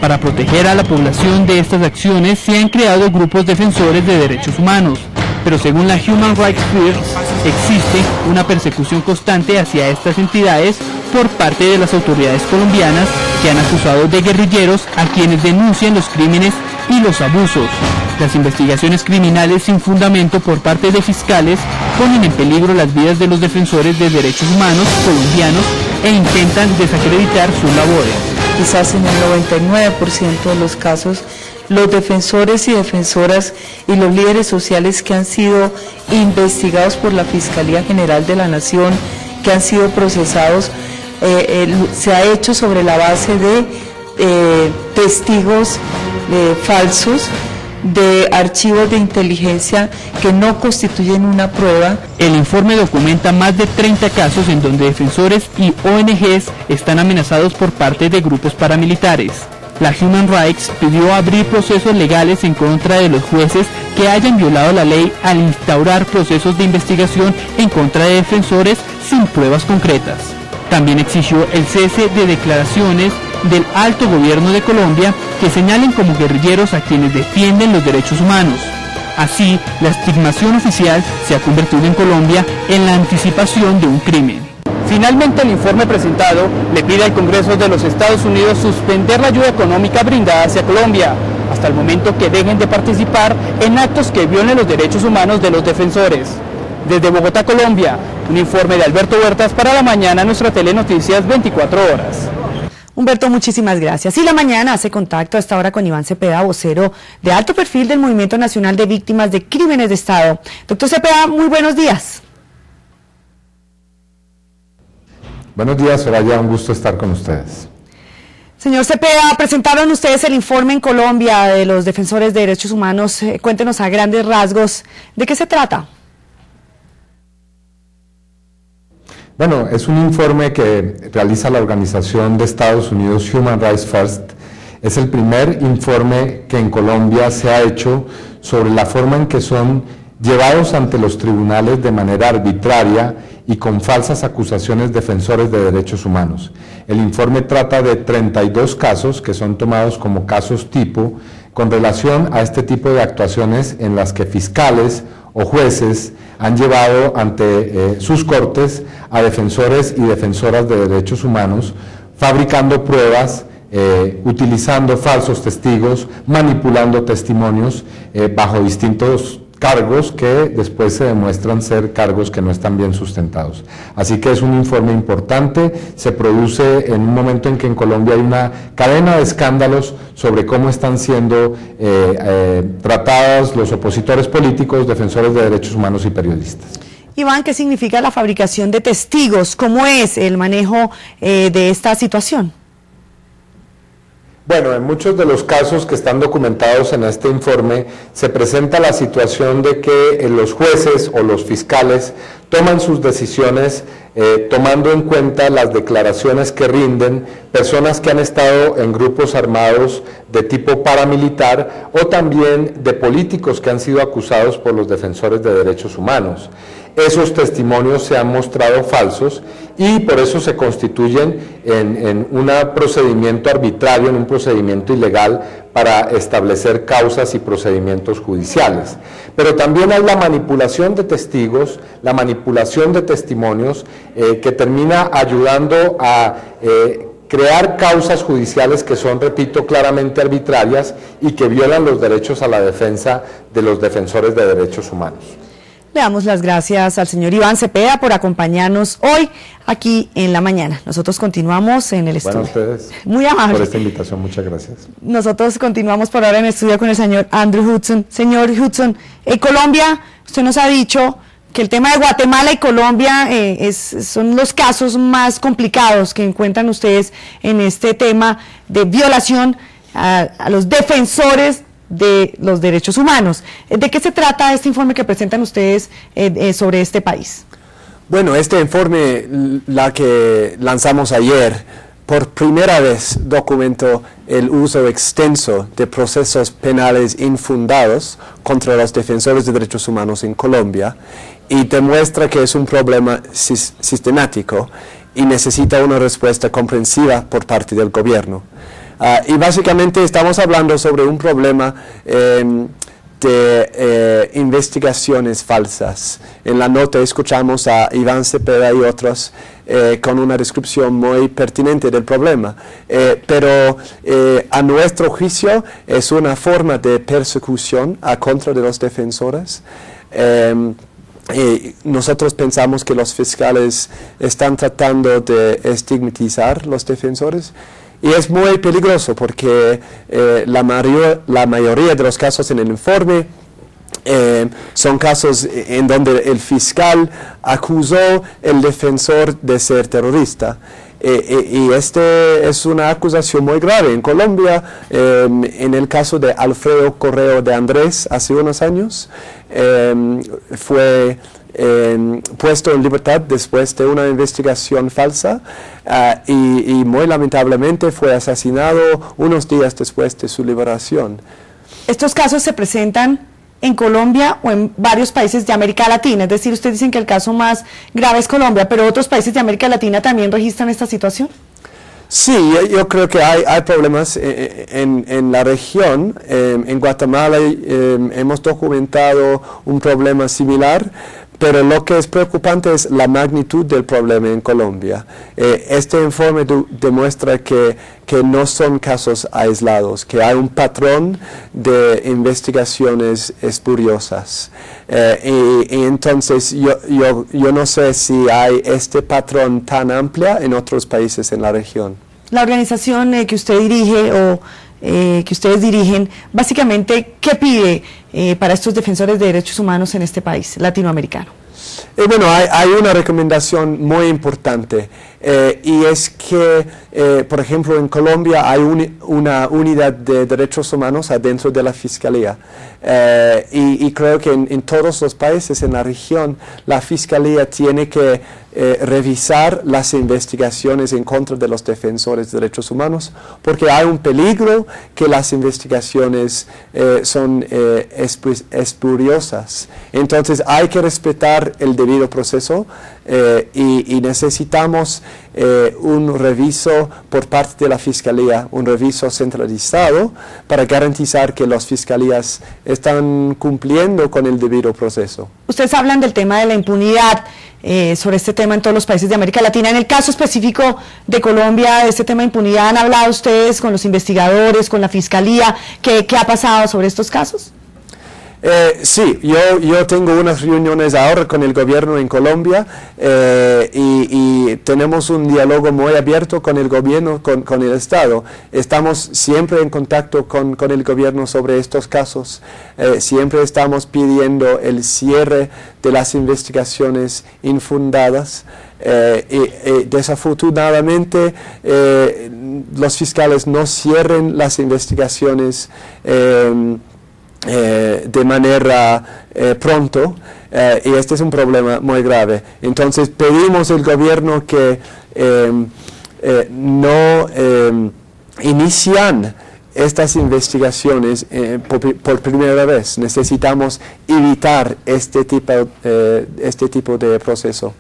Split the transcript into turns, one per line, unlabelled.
Para proteger a la población de estas acciones se han creado grupos defensores de derechos humanos, pero según la Human Rights First existe una persecución constante hacia estas entidades por parte de las autoridades colombianas que han acusado de guerrilleros a quienes denuncian los crímenes y los abusos. Las investigaciones criminales sin fundamento por parte de fiscales ponen en peligro las vidas de los defensores de derechos humanos colombianos e intentan desacreditar sus labores.
Quizás en el 99% de los casos, los defensores y defensoras y los líderes sociales que han sido investigados por la Fiscalía General de la Nación, que han sido procesados, se ha hecho sobre la base de testigos falsos, de archivos de inteligencia que no constituyen una prueba.
El informe documenta más de 30 casos en donde defensores y ONGs están amenazados por parte de grupos paramilitares. La Human Rights pidió abrir procesos legales en contra de los jueces que hayan violado la ley al instaurar procesos de investigación en contra de defensores sin pruebas concretas. También exigió el cese de declaraciones del alto gobierno de Colombia que señalen como guerrilleros a quienes defienden los derechos humanos. Así, la estigmación oficial se ha convertido en Colombia en la anticipación de un crimen. Finalmente, el informe presentado le pide al Congreso de los Estados Unidos suspender la ayuda económica brindada hacia Colombia, hasta el momento que dejen de participar en actos que violen los derechos humanos de los defensores. Desde Bogotá, Colombia, un informe de Alberto Huertas para La Mañana, nuestra Telenoticias 24 horas.
Humberto, muchísimas gracias. Y La Mañana hace contacto a esta hora con Iván Cepeda, vocero de alto perfil del Movimiento Nacional de Víctimas de Crímenes de Estado. Doctor Cepeda, muy buenos días.
Buenos días, Soraya, un gusto estar con ustedes.
Señor Cepeda, presentaron ustedes el informe en Colombia de los defensores de derechos humanos. Cuéntenos a grandes rasgos de qué se trata.
Bueno, es un informe que realiza la Organización de Estados Unidos Human Rights First. Es el primer informe que en Colombia se ha hecho sobre la forma en que son llevados ante los tribunales de manera arbitraria y con falsas acusaciones defensores de derechos humanos. El informe trata de 32 casos que son tomados como casos tipo con relación a este tipo de actuaciones en las que fiscales o jueces han llevado ante sus cortes a defensores y defensoras de derechos humanos, fabricando pruebas, utilizando falsos testigos, manipulando testimonios bajo distintos cargos que después se demuestran ser cargos que no están bien sustentados. Así que es un informe importante, se produce en un momento en que en Colombia hay una cadena de escándalos sobre cómo están siendo tratados los opositores políticos, defensores de derechos humanos y periodistas.
Iván, ¿qué significa la fabricación de testigos? ¿Cómo es el manejo de esta situación?
Bueno, en muchos de los casos que están documentados en este informe se presenta la situación de que los jueces o los fiscales toman sus decisiones tomando en cuenta las declaraciones que rinden personas que han estado en grupos armados de tipo paramilitar o también de políticos que han sido acusados por los defensores de derechos humanos. Esos testimonios se han mostrado falsos y por eso se constituyen en un procedimiento arbitrario, en un procedimiento ilegal para establecer causas y procedimientos judiciales. Pero también hay la manipulación de testigos, la manipulación de testimonios que termina ayudando a crear causas judiciales que son, repito, claramente arbitrarias y que violan los derechos a la defensa de los defensores de derechos humanos.
Le damos las gracias al señor Iván Cepeda por acompañarnos hoy aquí en La Mañana. Nosotros continuamos en el estudio.
Bueno, ustedes,
muy amable
por esta invitación, muchas gracias.
Nosotros continuamos por ahora en el estudio con el señor Andrew Hudson. Señor Hudson, en Colombia, usted nos ha dicho que el tema de Guatemala y Colombia son los casos más complicados que encuentran ustedes en este tema de violación a los defensores de los derechos humanos. ¿De qué se trata este informe que presentan ustedes sobre este país?
Bueno, este informe, la que lanzamos ayer, por primera vez documentó el uso extenso de procesos penales infundados contra los defensores de derechos humanos en Colombia y demuestra que es un problema sistemático y necesita una respuesta comprensiva por parte del gobierno. Y básicamente estamos hablando sobre un problema de investigaciones falsas. En la nota escuchamos a Iván Cepeda y otros con una descripción muy pertinente del problema. Pero a nuestro juicio es una forma de persecución a contra de los defensores. Nosotros pensamos que los fiscales están tratando de estigmatizar los defensores. Y es muy peligroso porque la mayoría de los casos en el informe son casos en donde el fiscal acusó al defensor de ser terrorista. Y este es una acusación muy grave. En Colombia, en el caso de Alfredo Correo de Andrés, hace unos años, fue puesto en libertad después de una investigación falsa y muy lamentablemente fue asesinado unos días después de su liberación.
¿Estos casos se presentan en Colombia o en varios países de América Latina? Es decir, ustedes dicen que el caso más grave es Colombia, pero ¿otros países de América Latina también registran esta situación?
Sí, yo creo que hay problemas en la región. En Guatemala hemos documentado un problema similar, pero lo que es preocupante es la magnitud del problema en Colombia. Este informe demuestra que no son casos aislados, que hay un patrón de investigaciones espuriosas. Y entonces yo no sé si hay este patrón tan amplio en otros países en la región.
La organización que usted dirige o que ustedes dirigen, básicamente, ¿qué pide para estos defensores de derechos humanos en este país latinoamericano?
Bueno, hay una recomendación muy importante y es que, por ejemplo, en Colombia hay una unidad de derechos humanos adentro de la Fiscalía y creo que en todos los países en la región la Fiscalía tiene que revisar las investigaciones en contra de los defensores de derechos humanos, porque hay un peligro que las investigaciones son espuriosas. Entonces hay que respetar el debido proceso y necesitamos un reviso por parte de la Fiscalía, un reviso centralizado para garantizar que las fiscalías están cumpliendo con el debido proceso.
Ustedes hablan del tema de la impunidad, sobre este tema en todos los países de América Latina. En el caso específico de Colombia, de este tema de impunidad, ¿han hablado ustedes con los investigadores, con la Fiscalía? ¿Qué ha pasado sobre estos casos?
Sí, yo tengo unas reuniones ahora con el gobierno en Colombia y tenemos un diálogo muy abierto con el gobierno, con el Estado. Estamos siempre en contacto con el gobierno sobre estos casos. Siempre estamos pidiendo el cierre de las investigaciones infundadas. Y desafortunadamente los fiscales no cierren las investigaciones de manera pronto y este es un problema muy grave. Entonces pedimos al gobierno que no inician estas investigaciones por primera vez. Necesitamos evitar este tipo de proceso.